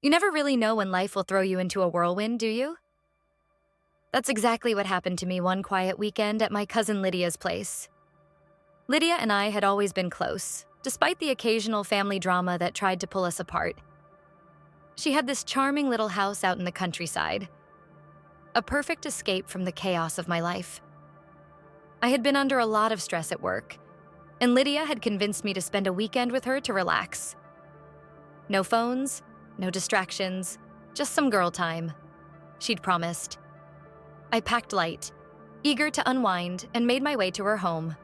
You never really know when life will throw you into a whirlwind, do you? That's exactly what happened to me one quiet weekend at my cousin Lydia's place. Lydia and I had always been close, despite the occasional family drama that tried to pull us apart. She had this charming little house out in the countryside, a perfect escape from the chaos of my life. I had been under a lot of stress at work, and Lydia had convinced me to spend a weekend with her to relax. No phones, no distractions, just some girl time, she'd promised. I packed light, eager to unwind, and made my way to her home.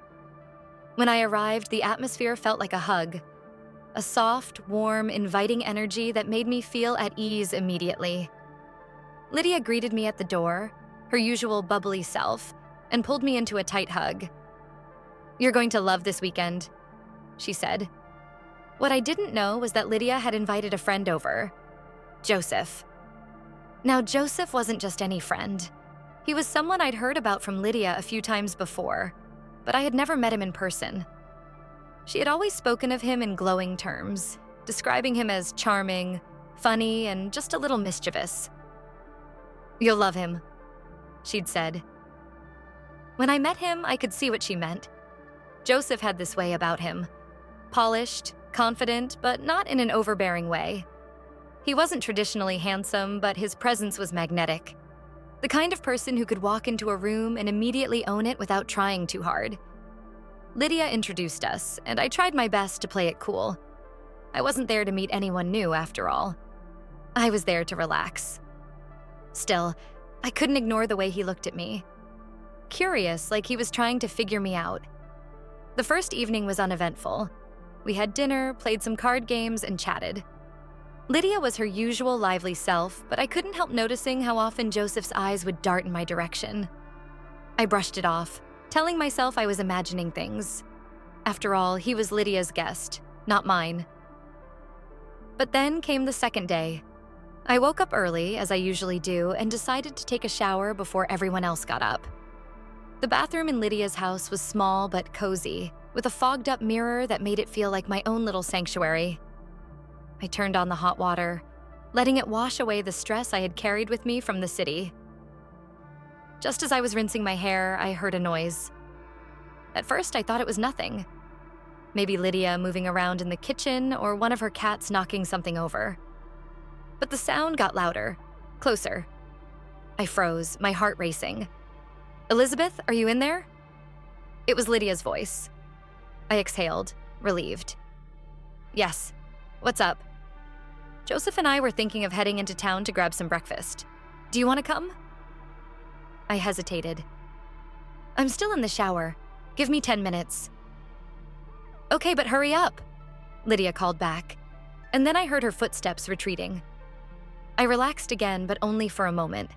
When I arrived, the atmosphere felt like a hug, a soft, warm, inviting energy that made me feel at ease immediately. Lydia greeted me at the door, her usual bubbly self, and pulled me into a tight hug. "You're going to love this weekend," she said. What I didn't know was that Lydia had invited a friend over, Joseph. Now, Joseph wasn't just any friend. He was someone I'd heard about from Lydia a few times before, but I had never met him in person. She had always spoken of him in glowing terms, describing him as charming, funny, and just a little mischievous. "You'll love him," she'd said. When I met him, I could see what she meant. Joseph had this way about him. Polished, confident, but not in an overbearing way. He wasn't traditionally handsome, but his presence was magnetic. The kind of person who could walk into a room and immediately own it without trying too hard. Lydia introduced us, and I tried my best to play it cool. I wasn't there to meet anyone new, after all. I was there to relax. Still, I couldn't ignore the way he looked at me. Curious, like he was trying to figure me out. The first evening was uneventful. We had dinner, played some card games, and chatted. Lydia was her usual lively self, but I couldn't help noticing how often Joseph's eyes would dart in my direction. I brushed it off, telling myself I was imagining things. After all, he was Lydia's guest, not mine. But then came the second day. I woke up early, as I usually do, and decided to take a shower before everyone else got up. The bathroom in Lydia's house was small but cozy, with a fogged-up mirror that made it feel like my own little sanctuary. I turned on the hot water, letting it wash away the stress I had carried with me from the city. Just as I was rinsing my hair, I heard a noise. At first, I thought it was nothing. Maybe Lydia moving around in the kitchen or one of her cats knocking something over. But the sound got louder, closer. I froze, my heart racing. "Elizabeth, are you in there?" It was Lydia's voice. I exhaled, relieved. "Yes. What's up?" "Joseph and I were thinking of heading into town to grab some breakfast. Do you want to come?" I hesitated. "I'm still in the shower. Give me 10 minutes. "Okay, but hurry up," Lydia called back, and then I heard her footsteps retreating. I relaxed again, but only for a moment.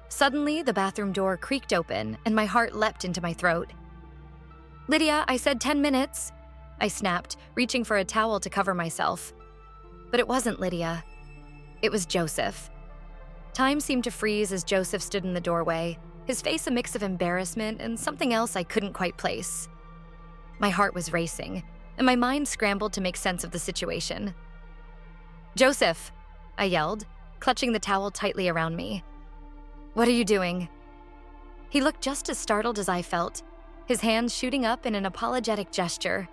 Suddenly, the bathroom door creaked open, and my heart leapt into my throat. "Lydia, I said 10 minutes," I snapped, reaching for a towel to cover myself. But it wasn't Lydia. It was Joseph. Time seemed to freeze as Joseph stood in the doorway, his face a mix of embarrassment and something else I couldn't quite place. My heart was racing, and my mind scrambled to make sense of the situation. "Joseph," I yelled, clutching the towel tightly around me. "What are you doing?" He looked just as startled as I felt, his hands shooting up in an apologetic gesture.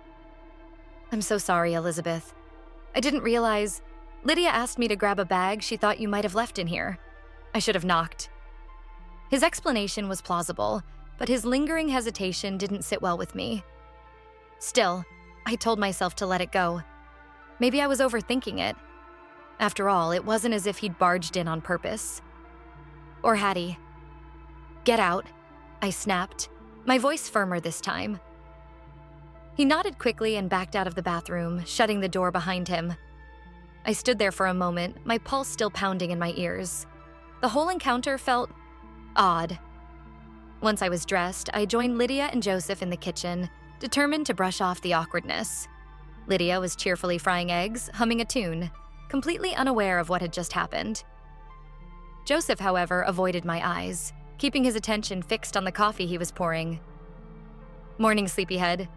"I'm so sorry, Elizabeth. I didn't realize. Lydia asked me to grab a bag she thought you might have left in here. I should have knocked." His explanation was plausible, but his lingering hesitation didn't sit well with me. Still, I told myself to let it go. Maybe I was overthinking it. After all, it wasn't as if he'd barged in on purpose. Or had he? "Get out," I snapped, my voice firmer this time. He nodded quickly and backed out of the bathroom, shutting the door behind him. I stood there for a moment, my pulse still pounding in my ears. The whole encounter felt odd. Once I was dressed, I joined Lydia and Joseph in the kitchen, determined to brush off the awkwardness. Lydia was cheerfully frying eggs, humming a tune, completely unaware of what had just happened. Joseph, however, avoided my eyes, keeping his attention fixed on the coffee he was pouring. "Morning, sleepyhead,"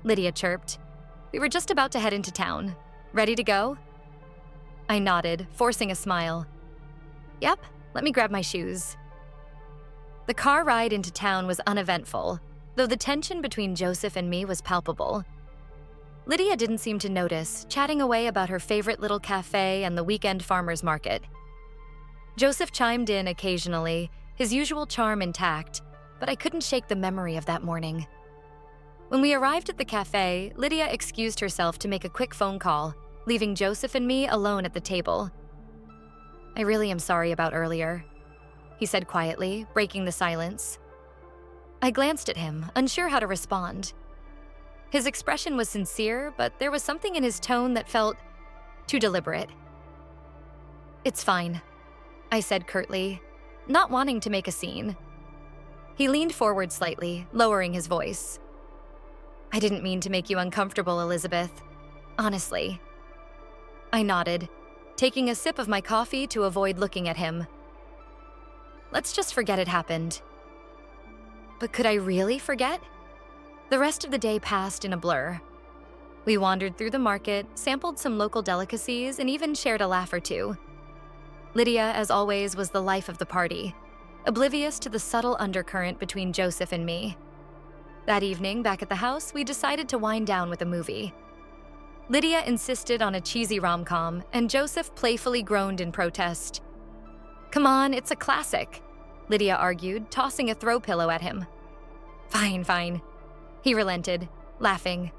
Lydia chirped. We were just about to head into town. "Ready to go?" I nodded, forcing a smile. Yep, let me grab my shoes. The car ride into town was uneventful, though the tension between Joseph and me was palpable. Lydia didn't seem to notice, chatting away about her favorite little cafe and the weekend farmer's market. Joseph chimed in occasionally, his usual charm intact, but I couldn't shake the memory of that morning. When we arrived at the cafe, Lydia excused herself to make a quick phone call, leaving Joseph and me alone at the table. I really am sorry about earlier, he said quietly, breaking the silence. I glanced at him, unsure how to respond. His expression was sincere, but there was something in his tone that felt too deliberate. It's fine, I said curtly, not wanting to make a scene. He leaned forward slightly, lowering his voice. I didn't mean to make you uncomfortable, Elizabeth. Honestly. I nodded, taking a sip of my coffee to avoid looking at him. Let's just forget it happened. But could I really forget? The rest of the day passed in a blur. We wandered through the market, sampled some local delicacies, and even shared a laugh or two. Lydia, as always, was the life of the party, oblivious to the subtle undercurrent between Joseph and me. That evening, back at the house, we decided to wind down with a movie. Lydia insisted on a cheesy rom-com, and Joseph playfully groaned in protest. Come on, it's a classic, Lydia argued, tossing a throw pillow at him. Fine. He relented, laughing.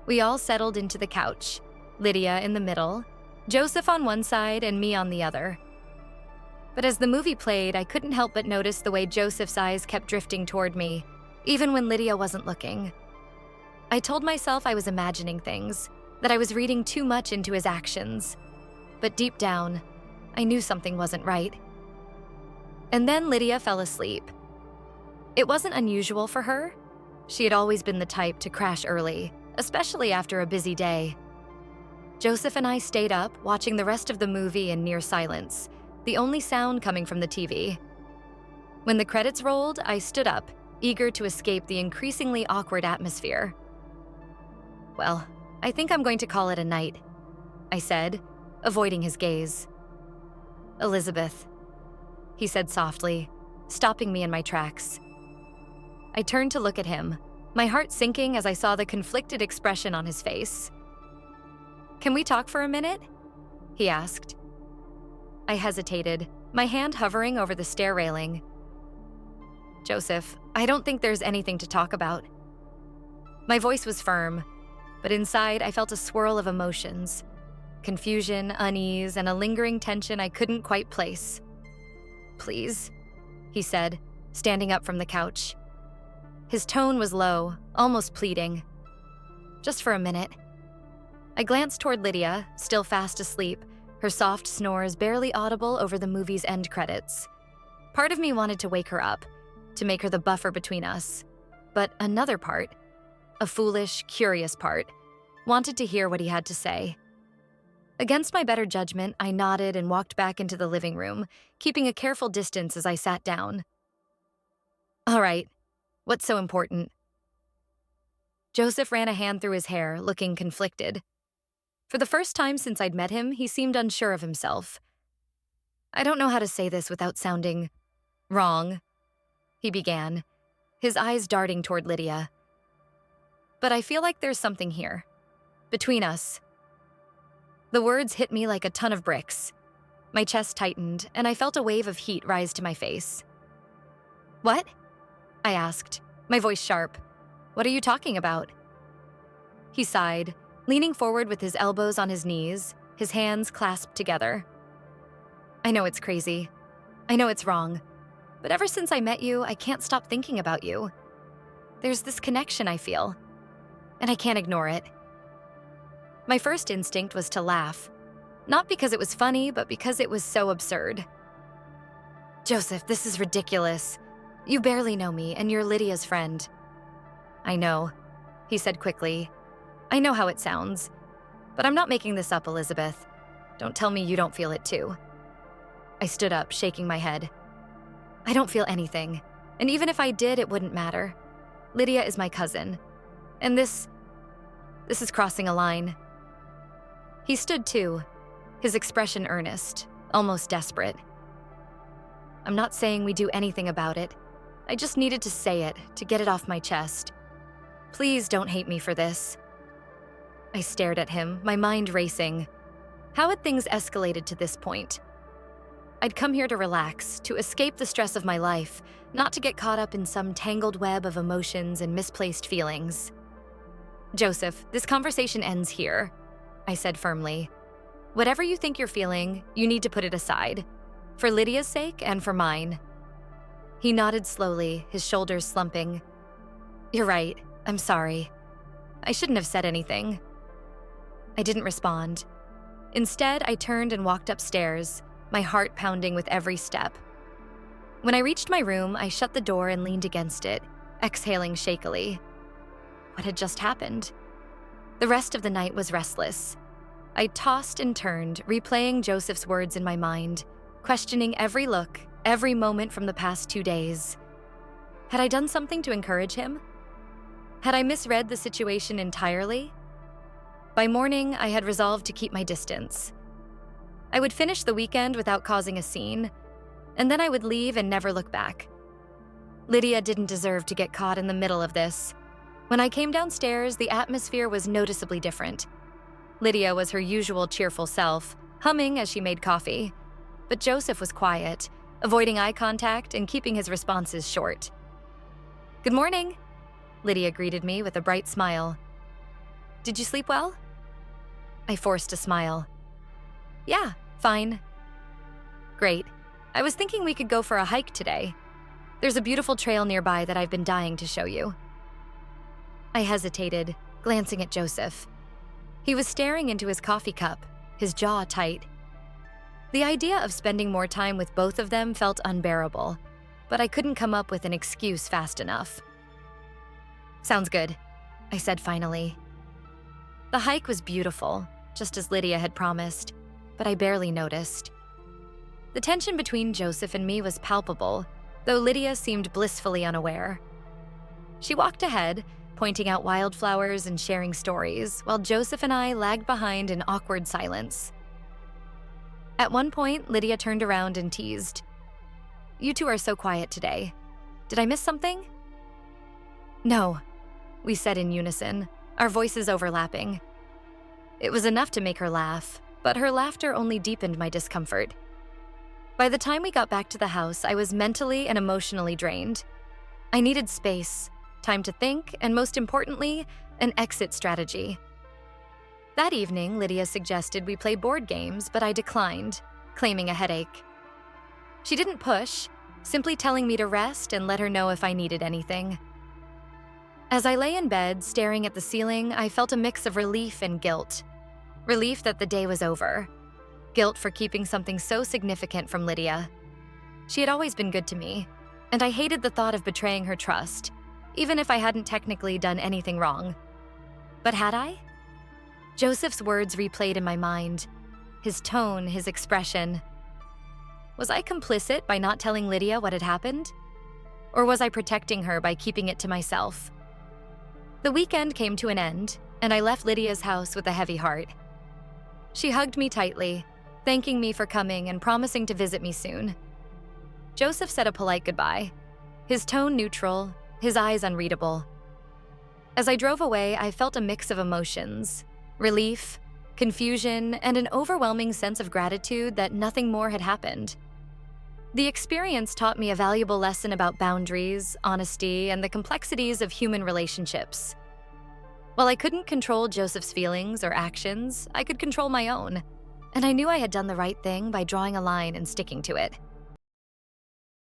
We all settled into the couch, Lydia in the middle, Joseph on one side and me on the other. But as the movie played, I couldn't help but notice the way Joseph's eyes kept drifting toward me, even when Lydia wasn't looking. I told myself I was imagining things, that I was reading too much into his actions. But deep down, I knew something wasn't right. And then Lydia fell asleep. It wasn't unusual for her. She had always been the type to crash early, especially after a busy day. Joseph and I stayed up, watching the rest of the movie in near silence, the only sound coming from the TV. When the credits rolled, I stood up, eager to escape the increasingly awkward atmosphere. Well, I think I'm going to call it a night, I said, avoiding his gaze. Elizabeth, he said softly, stopping me in my tracks. I turned to look at him, my heart sinking as I saw the conflicted expression on his face. Can we talk for a minute? He asked. I hesitated, my hand hovering over the stair railing. Joseph, I don't think there's anything to talk about. My voice was firm, but inside I felt a swirl of emotions. Confusion, unease, and a lingering tension I couldn't quite place. Please, he said, standing up from the couch. His tone was low, almost pleading. Just for a minute. I glanced toward Lydia, still fast asleep, her soft snores barely audible over the movie's end credits. Part of me wanted to wake her up, to make her the buffer between us. But another part, a foolish, curious part, wanted to hear what he had to say. Against my better judgment, I nodded and walked back into the living room, keeping a careful distance as I sat down. All right, what's so important? Joseph ran a hand through his hair, looking conflicted. For the first time since I'd met him, he seemed unsure of himself. I don't know how to say this without sounding wrong, he began, his eyes darting toward Lydia. But I feel like there's something here, between us. The words hit me like a ton of bricks. My chest tightened, and I felt a wave of heat rise to my face. What? I asked, my voice sharp. What are you talking about? He sighed, leaning forward with his elbows on his knees, his hands clasped together. I know it's crazy. I know it's wrong. But ever since I met you, I can't stop thinking about you. There's this connection I feel, and I can't ignore it. My first instinct was to laugh, not because it was funny, but because it was so absurd. Joseph, this is ridiculous. You barely know me, and you're Lydia's friend. I know, he said quickly. I know how it sounds, but I'm not making this up, Elizabeth. Don't tell me you don't feel it too. I stood up, shaking my head. I don't feel anything, and even if I did, it wouldn't matter. Lydia is my cousin, and this is crossing a line. He stood too, his expression earnest, almost desperate. I'm not saying we do anything about it. I just needed to say it, to get it off my chest. Please don't hate me for this. I stared at him, my mind racing. How had things escalated to this point? I'd come here to relax, to escape the stress of my life, not to get caught up in some tangled web of emotions and misplaced feelings. Joseph, this conversation ends here, I said firmly. Whatever you think you're feeling, you need to put it aside. For Lydia's sake and for mine. He nodded slowly, his shoulders slumping. You're right, I'm sorry. I shouldn't have said anything. I didn't respond. Instead, I turned and walked upstairs, my heart pounding with every step. When I reached my room, I shut the door and leaned against it, exhaling shakily. What had just happened? The rest of the night was restless. I tossed and turned, replaying Joseph's words in my mind, questioning every look, every moment from the past 2 days. Had I done something to encourage him? Had I misread the situation entirely? By morning, I had resolved to keep my distance. I would finish the weekend without causing a scene, and then I would leave and never look back. Lydia didn't deserve to get caught in the middle of this. When I came downstairs, the atmosphere was noticeably different. Lydia was her usual cheerful self, humming as she made coffee. But Joseph was quiet, avoiding eye contact and keeping his responses short. Good morning, Lydia greeted me with a bright smile. Did you sleep well? I forced a smile. Yeah, fine. Great. I was thinking we could go for a hike today. There's a beautiful trail nearby that I've been dying to show you. I hesitated, glancing at Joseph. He was staring into his coffee cup, his jaw tight. The idea of spending more time with both of them felt unbearable, but I couldn't come up with an excuse fast enough. Sounds good, I said finally. The hike was beautiful, just as Lydia had promised, but I barely noticed. The tension between Joseph and me was palpable, though Lydia seemed blissfully unaware. She walked ahead, pointing out wildflowers and sharing stories, while Joseph and I lagged behind in awkward silence. At one point, Lydia turned around and teased. You two are so quiet today. Did I miss something? No, we said in unison, our voices overlapping. It was enough to make her laugh, but her laughter only deepened my discomfort. By the time we got back to the house, I was mentally and emotionally drained. I needed space, time to think, and most importantly, an exit strategy. That evening, Lydia suggested we play board games, but I declined, claiming a headache. She didn't push, simply telling me to rest and let her know if I needed anything. As I lay in bed, staring at the ceiling, I felt a mix of relief and guilt. Relief that the day was over. Guilt for keeping something so significant from Lydia. She had always been good to me, and I hated the thought of betraying her trust, even if I hadn't technically done anything wrong. But had I? Joseph's words replayed in my mind, his tone, his expression. Was I complicit by not telling Lydia what had happened? Or was I protecting her by keeping it to myself? The weekend came to an end, and I left Lydia's house with a heavy heart. She hugged me tightly, thanking me for coming and promising to visit me soon. Joseph said a polite goodbye, his tone neutral, his eyes unreadable. As I drove away, I felt a mix of emotions, relief, confusion, and an overwhelming sense of gratitude that nothing more had happened. The experience taught me a valuable lesson about boundaries, honesty, and the complexities of human relationships. While I couldn't control Joseph's feelings or actions, I could control my own, and I knew I had done the right thing by drawing a line and sticking to it.